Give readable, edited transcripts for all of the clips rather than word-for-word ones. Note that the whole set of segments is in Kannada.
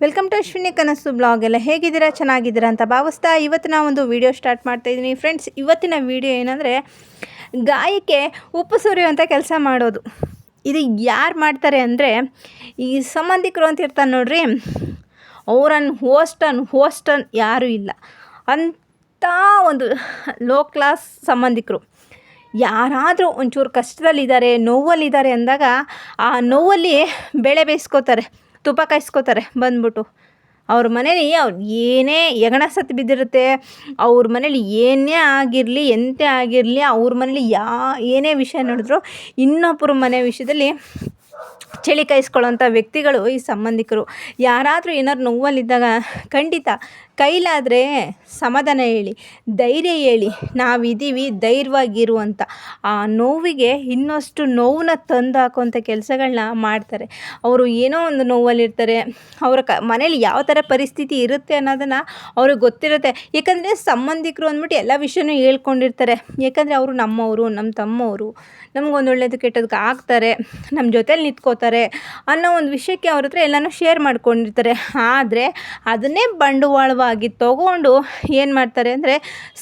ವೆಲ್ಕಮ್ ಟು ಅಶ್ವಿನಿ ಕನಸು ಬ್ಲಾಗ್. ಎಲ್ಲ ಹೇಗಿದ್ದೀರಾ, ಚೆನ್ನಾಗಿದ್ದೀರಾ ಅಂತ ಭಾವಿಸ್ತಾ ಇವತ್ತು ಒಂದು ವಿಡಿಯೋ ಸ್ಟಾರ್ಟ್ ಮಾಡ್ತಾಯಿದ್ದೀನಿ ಫ್ರೆಂಡ್ಸ್. ಇವತ್ತಿನ ವಿಡಿಯೋ ಏನಂದರೆ ಗಾಯಕ್ಕೆ ಉಪ್ಪು ಸುರಿಯುವಂಥ ಕೆಲಸ ಮಾಡೋದು. ಇದು ಯಾರು ಮಾಡ್ತಾರೆ ಅಂದರೆ ಈ ಸಂಬಂಧಿಕರು ಅಂತ ಇರ್ತಾರೆ ನೋಡ್ರಿ, ಹೋಸ್ಟನ್ ಯಾರೂ ಇಲ್ಲ ಅಂಥ ಒಂದು ಲೋ ಕ್ಲಾಸ್ ಸಂಬಂಧಿಕರು. ಯಾರಾದರೂ ಒಂಚೂರು ಕಷ್ಟದಲ್ಲಿದ್ದಾರೆ, ನೋವಲ್ಲಿದ್ದಾರೆ ಅಂದಾಗ ಆ ನೋವಲ್ಲಿ ಬೇಳೆ ಬೇಯಿಸ್ಕೋತಾರೆ, ತುಪ್ಪ ಕಾಯಿಸ್ಕೋತಾರೆ ಬಂದ್ಬಿಟ್ಟು. ಅವ್ರ ಮನೇಲಿ ಅವ್ರು ಏನೇ ಹೆಗಣ ಸತ್ತು ಬಿದ್ದಿರುತ್ತೆ, ಅವ್ರ ಮನೇಲಿ ಏನೇ ಆಗಿರಲಿ ಎಂತೆ ಆಗಿರಲಿ, ಅವ್ರ ಮನೇಲಿ ಏನೇ ವಿಷಯ ನಡೆದ್ರು ಇನ್ನೊಬ್ಬರ ಮನೆ ವಿಷಯದಲ್ಲಿ ಚಳಿ ಕಾಯಿಸ್ಕೊಳ್ಳೋಂಥ ವ್ಯಕ್ತಿಗಳು ಈ ಸಂಬಂಧಿಕರು. ಯಾರಾದರೂ ಏನಾದ್ರು ನೋವಲ್ಲಿದ್ದಾಗ ಖಂಡಿತ ಕೈಲಾದರೆ ಸಮಾಧಾನ ಹೇಳಿ, ಧೈರ್ಯ ಹೇಳಿ, ನಾವಿದ್ದೀವಿ ಧೈರ್ಯವಾಗಿರುವಂಥ ಆ ನೋವಿಗೆ ಇನ್ನಷ್ಟು ನೋವನ್ನ ತಂದು ಹಾಕುವಂಥ ಕೆಲಸಗಳನ್ನ ಮಾಡ್ತಾರೆ. ಅವರು ಏನೋ ಒಂದು ನೋವಲ್ಲಿರ್ತಾರೆ, ಅವರ ಮನೇಲಿ ಯಾವ ಥರ ಪರಿಸ್ಥಿತಿ ಇರುತ್ತೆ ಅನ್ನೋದನ್ನು ಅವ್ರಿಗೆ ಗೊತ್ತಿರುತ್ತೆ. ಯಾಕಂದರೆ ಸಂಬಂಧಿಕರು ಅಂದ್ಬಿಟ್ಟು ಎಲ್ಲ ವಿಷಯನೂ ಹೇಳ್ಕೊಂಡಿರ್ತಾರೆ. ಯಾಕಂದರೆ ಅವರು ನಮ್ಮವರು, ನಮ್ಮ ತಮ್ಮವರು, ನಮಗೊಂದು ಒಳ್ಳೇದು ಕೆಟ್ಟದಕ್ಕೆ ಆಗ್ತಾರೆ, ನಮ್ಮ ಜೊತೇಲಿ ನಿಂತ್ಕೋತಾರೆ ಅನ್ನೋ ಒಂದು ವಿಷಯಕ್ಕೆ ಅವ್ರ ಹತ್ರ ಎಲ್ಲನೂ ಶೇರ್ ಮಾಡ್ಕೊಂಡಿರ್ತಾರೆ. ಆದರೆ ಅದನ್ನೇ ಬಂಡವಾಳವಾಗಿ ತಗೊಂಡು ಏನು ಮಾಡ್ತಾರೆ ಅಂದರೆ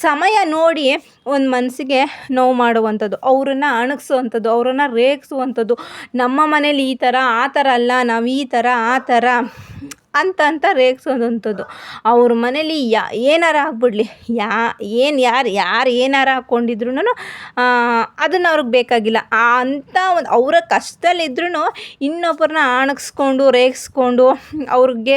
ಸಮಯ ನೋಡಿ ಒಂದು ಮನಸ್ಸಿಗೆ ನೋವು ಮಾಡುವಂಥದ್ದು, ಅವರನ್ನು ಅಣಗಿಸುವಂಥದ್ದು, ಅವರನ್ನು ರೇಗಿಸುವಂಥದ್ದು. ನಮ್ಮ ಮನೇಲಿ ಈ ಥರ ಆ ಥರ ಅಲ್ಲ, ನಾವು ಈ ಥರ ಆ ಥರ ಅಂತ ರೇಗಿಸೋದಂಥದ್ದು. ಅವ್ರ ಮನೇಲಿ ಏನಾರ ಆಗ್ಬಿಡಲಿ, ಯಾರು ಏನಾರ ಹಾಕ್ಕೊಂಡಿದ್ರು ಅದನ್ನು ಅವ್ರಿಗೆ ಬೇಕಾಗಿಲ್ಲ. ಅಂಥ ಒಂದು ಅವರ ಕಷ್ಟದಲ್ಲಿದ್ರೂ ಇನ್ನೊಬ್ಬರನ್ನ ಅಣಗಿಸ್ಕೊಂಡು ರೇಗಿಸ್ಕೊಂಡು ಅವ್ರಿಗೆ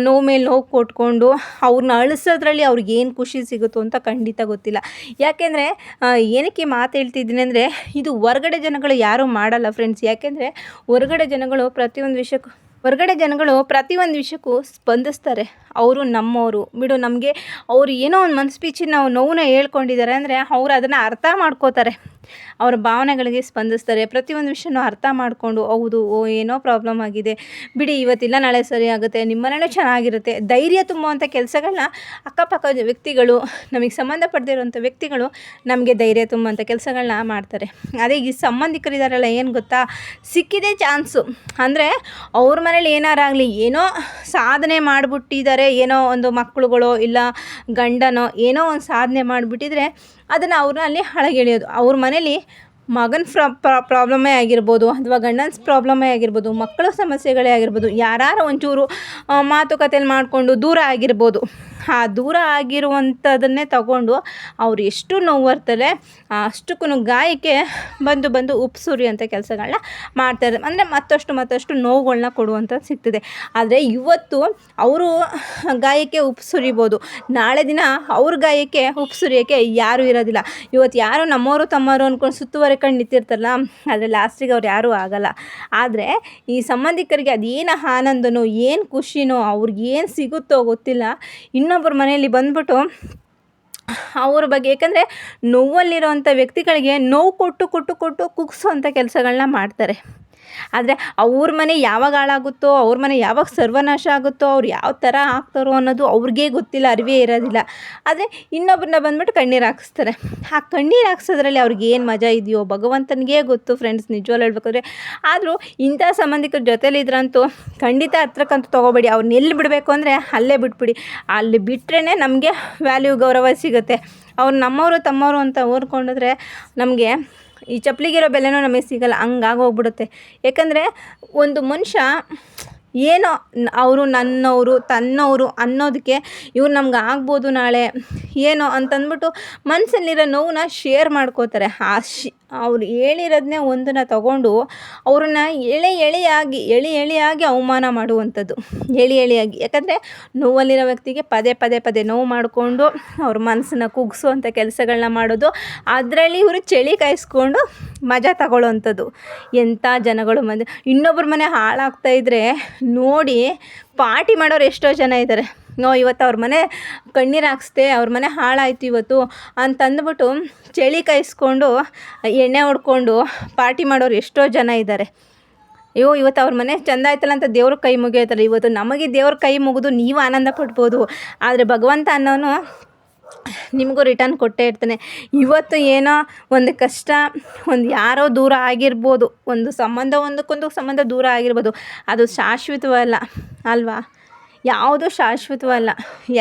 ನೋವು ಮೇಲೆ ನೋವು ಕೊಟ್ಕೊಂಡು ಅವ್ರನ್ನ ಅಳಿಸೋದ್ರಲ್ಲಿ ಅವ್ರಿಗೇನು ಖುಷಿ ಸಿಗುತ್ತೋ ಅಂತ ಖಂಡಿತ ಗೊತ್ತಿಲ್ಲ. ಯಾಕೆಂದರೆ ಏನಕ್ಕೆ ಮಾತು ಹೇಳ್ತಿದ್ದೀನಿ ಅಂದರೆ ಇದು ಹೊರಗಡೆ ಜನಗಳು ಯಾರೂ ಮಾಡಲ್ಲ ಫ್ರೆಂಡ್ಸ್. ಯಾಕೆಂದರೆ ಹೊರಗಡೆ ಜನಗಳು ಪ್ರತಿಯೊಂದು ವಿಷಯಕ್ಕೂ ಸ್ಪಂದಿಸ್ತಾರೆ. ಅವರು ನಮ್ಮವರು ಬಿಡು, ನಮಗೆ ಅವರು ಏನೋ ಒಂದು ಮನಸ್ಪೀಚಿ ನಾವು ನೋವನ್ನ ಹೇಳ್ಕೊಂಡಿದ್ದಾರೆ ಅಂದರೆ ಅವರು ಅದನ್ನು ಅರ್ಥ ಮಾಡ್ಕೋತಾರೆ, ಅವರ ಭಾವನೆಗಳಿಗೆ ಸ್ಪಂದಿಸ್ತಾರೆ. ಪ್ರತಿಯೊಂದು ವಿಷಯನೂ ಅರ್ಥ ಮಾಡಿಕೊಂಡು ಹೌದು ಏನೋ ಪ್ರಾಬ್ಲಮ್ ಆಗಿದೆ ಬಿಡಿ, ಇವತ್ತಿಲ್ಲ ನಾಳೆ ಸರಿ ಆಗುತ್ತೆ, ನಿಮ್ಮ ಮನೇಲೂ ಚೆನ್ನಾಗಿರುತ್ತೆ, ಧೈರ್ಯ ತುಂಬುವಂಥ ಕೆಲಸಗಳನ್ನ ಅಕ್ಕಪಕ್ಕ ವ್ಯಕ್ತಿಗಳು, ನಮಗೆ ಸಂಬಂಧಪಡ್ದಿರೋಂಥ ವ್ಯಕ್ತಿಗಳು ನಮಗೆ ಧೈರ್ಯ ತುಂಬುವಂಥ ಕೆಲಸಗಳನ್ನ ಮಾಡ್ತಾರೆ. ಅದೇ ಈ ಸಂಬಂಧಿಕರಿದ್ದಾರಲ್ಲ, ಏನು ಗೊತ್ತಾ, ಸಿಕ್ಕಿದೆ ಚಾನ್ಸು ಅಂದರೆ ಅವ್ರ ಮನೇಲಿ ಏನಾರಾಗಲಿ, ಏನೋ ಸಾಧನೆ ಮಾಡಿಬಿಟ್ಟಿದ್ದಾರೆ, ಏನೋ ಒಂದು ಮಕ್ಕಳುಗಳೋ ಇಲ್ಲ ಗಂಡನೋ ಏನೋ ಒಂದು ಸಾಧನೆ ಮಾಡಿಬಿಟ್ಟಿದ್ರೆ ಅದನ್ನು ಅವ್ರಲ್ಲಿ ಹಳಗೆಳೆಯೋದು. ಅವ್ರ ಮನೇಲಿ ಮಗನ ಪ್ರಾಬ್ಲಮ್ಮೇ ಆಗಿರ್ಬೋದು, ಅಥವಾ ಗಂಡನ ಪ್ರಾಬ್ಲಮ್ಮೇ ಆಗಿರ್ಬೋದು, ಮಕ್ಕಳ ಸಮಸ್ಯೆಗಳೇ ಆಗಿರ್ಬೋದು, ಯಾರು ಒಂಚೂರು ಮಾತುಕತೆಯಲ್ಲಿ ಮಾಡಿಕೊಂಡು ದೂರ ಆಗಿರ್ಬೋದು, ಆ ದೂರ ಆಗಿರುವಂಥದ್ದನ್ನೇ ತಗೊಂಡು ಅವ್ರು ಎಷ್ಟು ನೋವಿರ್ತಾರೆ ಅಷ್ಟಕ್ಕೂ ಗಾಯಕ್ಕೆ ಬಂದು ಉಪ್ಪು ಸುರಿಯುವಂಥ ಕೆಲಸಗಳನ್ನ ಮಾಡ್ತಾರೆ. ಅಂದರೆ ಮತ್ತಷ್ಟು ನೋವುಗಳನ್ನ ಕೊಡುವಂಥದ್ದು ಸಿಗ್ತದೆ. ಆದರೆ ಇವತ್ತು ಅವರು ಗಾಯಕ್ಕೆ ಉಪ್ಪು ಸುರಿಬೋದು, ನಾಳೆ ದಿನ ಅವ್ರ ಗಾಯಕ್ಕೆ ಉಪ್ಪು ಸುರಿಯೋಕ್ಕೆ ಯಾರೂ ಇರೋದಿಲ್ಲ. ಇವತ್ತು ಯಾರು ನಮ್ಮವರು ತಮ್ಮವರು ಅಂದ್ಕೊಂಡು ಸುತ್ತುವರೆಕೊಂಡು ನಿಂತಿರ್ತಾರಲ್ಲ, ಆದರೆ ಲಾಸ್ಟಿಗೆ ಅವ್ರು ಯಾರೂ ಆಗಲ್ಲ. ಆದರೆ ಈ ಸಂಬಂಧಿಕರಿಗೆ ಅದೇನು ಆನಂದನೋ ಏನು ಖುಷಿನೋ ಅವ್ರಿಗೇನು ಸಿಗುತ್ತೋ ಗೊತ್ತಿಲ್ಲ, ಇನ್ನೊಬ್ಬರ ಮನೆಯಲ್ಲಿ ಬಂದ್ಬಿಟ್ಟು ಅವ್ರ ಬಗ್ಗೆ, ಯಾಕಂದರೆ ನೋವಲ್ಲಿರೋವಂಥ ವ್ಯಕ್ತಿಗಳಿಗೆ ನೋವು ಕೊಟ್ಟು ಕುಗ್ಸೋವಂಥ ಕೆಲಸಗಳನ್ನ ಮಾಡ್ತಾರೆ. ಆದರೆ ಅವ್ರ ಮನೆ ಯಾವಾಗ ಹಾಳಾಗುತ್ತೋ, ಅವ್ರ ಮನೆ ಯಾವಾಗ ಸರ್ವನಾಶ ಆಗುತ್ತೋ, ಅವ್ರು ಯಾವ ಥರ ಆಗ್ತಾರೋ ಅನ್ನೋದು ಅವ್ರಿಗೇ ಗೊತ್ತಿಲ್ಲ, ಅರಿವೇ ಇರೋದಿಲ್ಲ. ಆದರೆ ಇನ್ನೊಬ್ಬರನ್ನ ಬಂದ್ಬಿಟ್ಟು ಕಣ್ಣೀರು ಹಾಕಿಸ್ತಾರೆ. ಆ ಕಣ್ಣೀರು ಹಾಕ್ಸೋದ್ರಲ್ಲಿ ಅವ್ರಿಗೆ ಏನು ಮಜಾ ಇದೆಯೋ ಭಗವಂತನಿಗೆ ಗೊತ್ತು ಫ್ರೆಂಡ್ಸ್, ನಿಜವಾಗ್ಲೂ ಹೇಳ್ಬೇಕಾದ್ರೆ. ಆದರೂ ಇಂಥ ಸಂಬಂಧಿಕರ ಜೊತೇಲಿದ್ರಂತೂ ಖಂಡಿತ ಹತ್ರಕ್ಕಂತೂ ತೊಗೋಬೇಡಿ. ಅವ್ರನ್ನ ಎಲ್ಲಿ ಬಿಡಬೇಕು ಅಂದರೆ ಅಲ್ಲೇ ಬಿಟ್ಬಿಡಿ. ಅಲ್ಲಿ ಬಿಟ್ರೇ ನಮಗೆ ವ್ಯಾಲ್ಯೂ ಗೌರವ ಸಿಗುತ್ತೆ. ಅವ್ರು ನಮ್ಮವರು ತಮ್ಮವರು ಅಂತ ಓದ್ಕೊಂಡಿದ್ರೆ ನಮಗೆ ಈ ಚಪ್ಪಲಿಗಿರೋ ಬೆಲೆನೂ ನಮಗೆ ಸಿಗಲ್ಲ, ಹಂಗಾಗೋಗ್ಬಿಡುತ್ತೆ. ಯಾಕಂದರೆ ಒಂದು ಮನುಷ್ಯ ಏನೋ ಅವರು ನನ್ನವರು ತನ್ನವರು ಅನ್ನೋದಕ್ಕೆ ಇವ್ರು ನಮ್ಗೆ ಆಗ್ಬೋದು ನಾಳೆ ಏನೋ ಅಂತಂದ್ಬಿಟ್ಟು ಮನಸ್ಸಲ್ಲಿರೋ ನೋವನ್ನ ಶೇರ್ ಮಾಡ್ಕೋತಾರೆ. ಅವ್ರು ಹೇಳಿರೋದನ್ನೇ ಒಂದನ್ನು ತಗೊಂಡು ಅವ್ರನ್ನ ಎಳೆಯಾಗಿ ಅವಮಾನ ಮಾಡುವಂಥದ್ದು, ಎಳೆಯಾಗಿ. ಯಾಕಂದರೆ ನೋವಲ್ಲಿರೋ ವ್ಯಕ್ತಿಗೆ ಪದೇ ನೋವು ಮಾಡಿಕೊಂಡು ಅವ್ರ ಮನಸ್ಸನ್ನ ಕುಗ್ಸೋವಂಥ ಕೆಲಸಗಳನ್ನ ಮಾಡೋದು, ಅದರಲ್ಲಿ ಇವರು ಚಳಿ ಕಾಯಿಸ್ಕೊಂಡು ಮಜಾ ತಗೊಳ್ಳೋವಂಥದ್ದು. ಎಂಥ ಜನಗಳು ಇನ್ನೊಬ್ಬರ ಮನೆ ಹಾಳಾಗ್ತಾಯಿದ್ರೆ ನೋಡಿ ಪಾರ್ಟಿ ಮಾಡೋರು ಎಷ್ಟೋ ಜನ ಇದ್ದಾರೆ. ಇವತ್ತು ಅವ್ರ ಮನೆ ಕಣ್ಣೀರು ಹಾಕ್ಸ್ದೆ, ಅವ್ರ ಮನೆ ಹಾಳಾಯಿತು ಇವತ್ತು ಅಂತಂದ್ಬಿಟ್ಟು ಚಳಿ ಕಾಯಿಸ್ಕೊಂಡು ಎಣ್ಣೆ ಹೊಡ್ಕೊಂಡು ಪಾರ್ಟಿ ಮಾಡೋರು ಎಷ್ಟೋ ಜನ ಇದ್ದಾರೆ. ಇವತ್ತು ಅವ್ರ ಮನೆ ಚೆಂದ ಆಯ್ತಲ್ಲ ಅಂತ ದೇವ್ರ ಕೈ ಮುಗಿಯೋತಾರೆ. ಇವತ್ತು ನಮಗೆ ದೇವ್ರ ಕೈ ಮುಗಿದು ನೀವು ಆನಂದ ಪಡ್ಬೋದು, ಆದರೆ ಭಗವಂತ ಅನ್ನೋನು ನಿಮಗೂ ರಿಟರ್ನ್ ಕೊಟ್ಟೇ ಇರ್ತಾನೆ. ಇವತ್ತು ಏನೋ ಒಂದು ಕಷ್ಟ, ಒಂದು ಯಾರೋ ದೂರ ಆಗಿರ್ಬೋದು, ಒಂದು ಸಂಬಂಧ ಒಂದಕ್ಕೊಂದು ಸಂಬಂಧ ದೂರ ಆಗಿರ್ಬೋದು, ಅದು ಶಾಶ್ವತವಲ್ಲ ಅಲ್ವಾ. ಯಾವುದೂ ಶಾಶ್ವತವಲ್ಲ.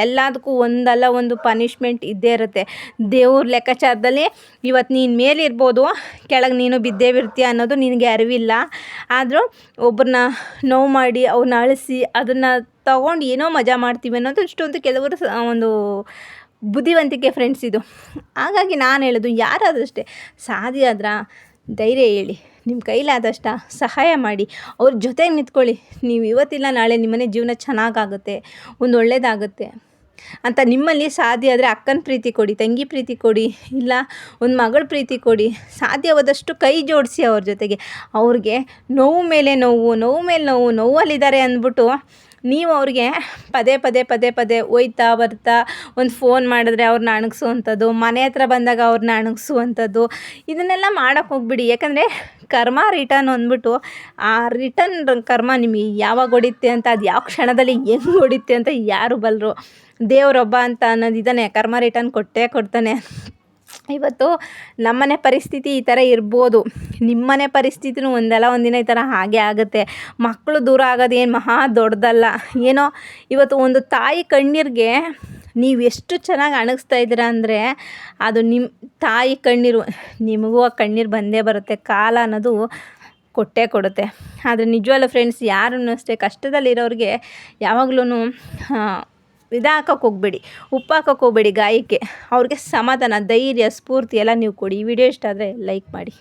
ಎಲ್ಲದಕ್ಕೂ ಒಂದಲ್ಲ ಒಂದು ಪನಿಷ್ಮೆಂಟ್ ಇದ್ದೇ ಇರುತ್ತೆ. ದೇವ್ರ ಲೆಕ್ಕಾಚಾರದಲ್ಲಿ ಇವತ್ತು ನೀನು ಮೇಲಿರ್ಬೋದು, ಕೆಳಗೆ ನೀನು ಬಿದ್ದೇ ಬಿಡ್ತೀಯ ಅನ್ನೋದು ನಿನಗೆ ಅರಿವಿಲ್ಲ. ಆದರೂ ಒಬ್ಬರನ್ನ ನೋವು ಮಾಡಿ ಅವ್ರನ್ನ ಅಳಿಸಿ ಅದನ್ನು ತಗೊಂಡು ಏನೋ ಮಜಾ ಮಾಡ್ತೀವಿ ಅನ್ನೋದು ಇಷ್ಟೊಂದು ಕೆಲವರು ಒಂದು ಬುದ್ಧಿವಂತಿಕೆ ಫ್ರೆಂಡ್ಸ್ ಇದು. ಹಾಗಾಗಿ ನಾನು ಹೇಳೋದು, ಯಾರಾದರೂ ಅಷ್ಟೇ ಸಾಧ್ಯ ಆದ್ರೆ ಧೈರ್ಯ ಹೇಳಿ, ನಿಮ್ಮ ಕೈಲಾದಷ್ಟು ಸಹಾಯ ಮಾಡಿ, ಅವ್ರ ಜೊತೆಗೆ ನಿಂತ್ಕೊಳ್ಳಿ. ನೀವು ಇವತ್ತಿಲ್ಲ ನಾಳೆ ನಿಮ್ಮನೆ ಜೀವನ ಚೆನ್ನಾಗಾಗುತ್ತೆ, ಒಂದು ಒಳ್ಳೆಯದಾಗುತ್ತೆ ಅಂತ. ನಿಮ್ಮಲ್ಲಿ ಸಾಧ್ಯ ಆದರೆ ಅಕ್ಕನ ಪ್ರೀತಿ ಕೊಡಿ, ತಂಗಿ ಪ್ರೀತಿ ಕೊಡಿ, ಇಲ್ಲ ಒಂದು ಮಗಳ ಪ್ರೀತಿ ಕೊಡಿ. ಸಾಧ್ಯವಾದಷ್ಟು ಕೈ ಜೋಡಿಸಿ ಅವ್ರ ಜೊತೆಗೆ. ಅವ್ರಿಗೆ ನೋವು ಮೇಲೆ ನೋವು, ನೋವು ಮೇಲೆ ನೋವು, ನೋವಲ್ಲಿದ್ದಾರೆ ಅಂದ್ಬಿಟ್ಟು ನೀವು ಅವ್ರಿಗೆ ಪದೇ ಪದೇ ಪದೇ ಪದೇ ಒಯ್ತಾ ಬರ್ತಾ ಒಂದು ಫೋನ್ ಮಾಡಿದ್ರೆ ಅವ್ರನ್ನ ಅಣಗಿಸುವಂಥದ್ದು, ಮನೆ ಹತ್ರ ಬಂದಾಗ ಅವ್ರನ್ನ ಅಣಗಿಸುವಂಥದ್ದು, ಇದನ್ನೆಲ್ಲ ಮಾಡೋಕ್ಕೆ ಹೋಗ್ಬಿಡಿ. ಯಾಕಂದರೆ ಕರ್ಮ ರಿಟರ್ನ್ ಅಂದ್ಬಿಟ್ಟು ಆ ರಿಟರ್ನ್ ಕರ್ಮ ನಿಮಗೆ ಯಾವಾಗ ಹೊಡಿತೆ ಅಂತ, ಅದು ಯಾವ ಕ್ಷಣದಲ್ಲಿ ಹೆಂಗೆ ಹೊಡಿತೆ ಅಂತ ಯಾರು ಬಲ್ಲರು. ದೇವರೊಬ್ಬ ಅಂತ ಅನ್ನೋದಿದ್ದಾನೆ, ಕರ್ಮ ರಿಟರ್ನ್ ಕೊಟ್ಟೇ ಕೊಡ್ತಾನೆ. ಇವತ್ತು ನಮ್ಮನೆ ಪರಿಸ್ಥಿತಿ ಈ ಥರ ಇರ್ಬೋದು, ನಿಮ್ಮನೆ ಪರಿಸ್ಥಿತಿನೂ ಒಂದಲ್ಲ ಒಂದಿನ ಈ ಥರ ಹಾಗೆ ಆಗುತ್ತೆ. ಮಕ್ಕಳು ದೂರ ಆಗೋದು ಏನು ಮಹಾ ದೊಡ್ಡದಲ್ಲ. ಏನೋ ಇವತ್ತು ಒಂದು ತಾಯಿ ಕಣ್ಣೀರಿಗೆ ನೀವು ಎಷ್ಟು ಚೆನ್ನಾಗಿ ಅಣಗಿಸ್ತಾ ಇದ್ದೀರಾ ಅಂದರೆ, ಅದು ನಿಮ್ಮ ತಾಯಿ ಕಣ್ಣೀರು, ನಿಮಗೂ ಆ ಕಣ್ಣೀರು ಬಂದೇ ಬರುತ್ತೆ. ಕಾಲ ಅನ್ನೋದು ಕೊಟ್ಟೇ ಕೊಡುತ್ತೆ. ಆದರೆ ನಿಜವಲ್ಲ ಫ್ರೆಂಡ್ಸ್, ಯಾರನ್ನೂ ಅಷ್ಟೇ ಕಷ್ಟದಲ್ಲಿರೋರಿಗೆ ಯಾವಾಗ್ಲೂ ಹಾಕೋಕ್ಕೆ ಹೋಗಬೇಡಿ, ಉಪ್ಪು ಹಾಕೋಕ್ಕೆ ಹೋಗಬೇಡಿ ಗಾಯಕ್ಕೆ. ಅವ್ರಿಗೆ ಸಮಾಧಾನ, ಧೈರ್ಯ, ಸ್ಫೂರ್ತಿ ಎಲ್ಲ ನೀವು ಕೊಡಿ. ಈ ವಿಡಿಯೋ ಇಷ್ಟ ಆದರೆ ಲೈಕ್ ಮಾಡಿ.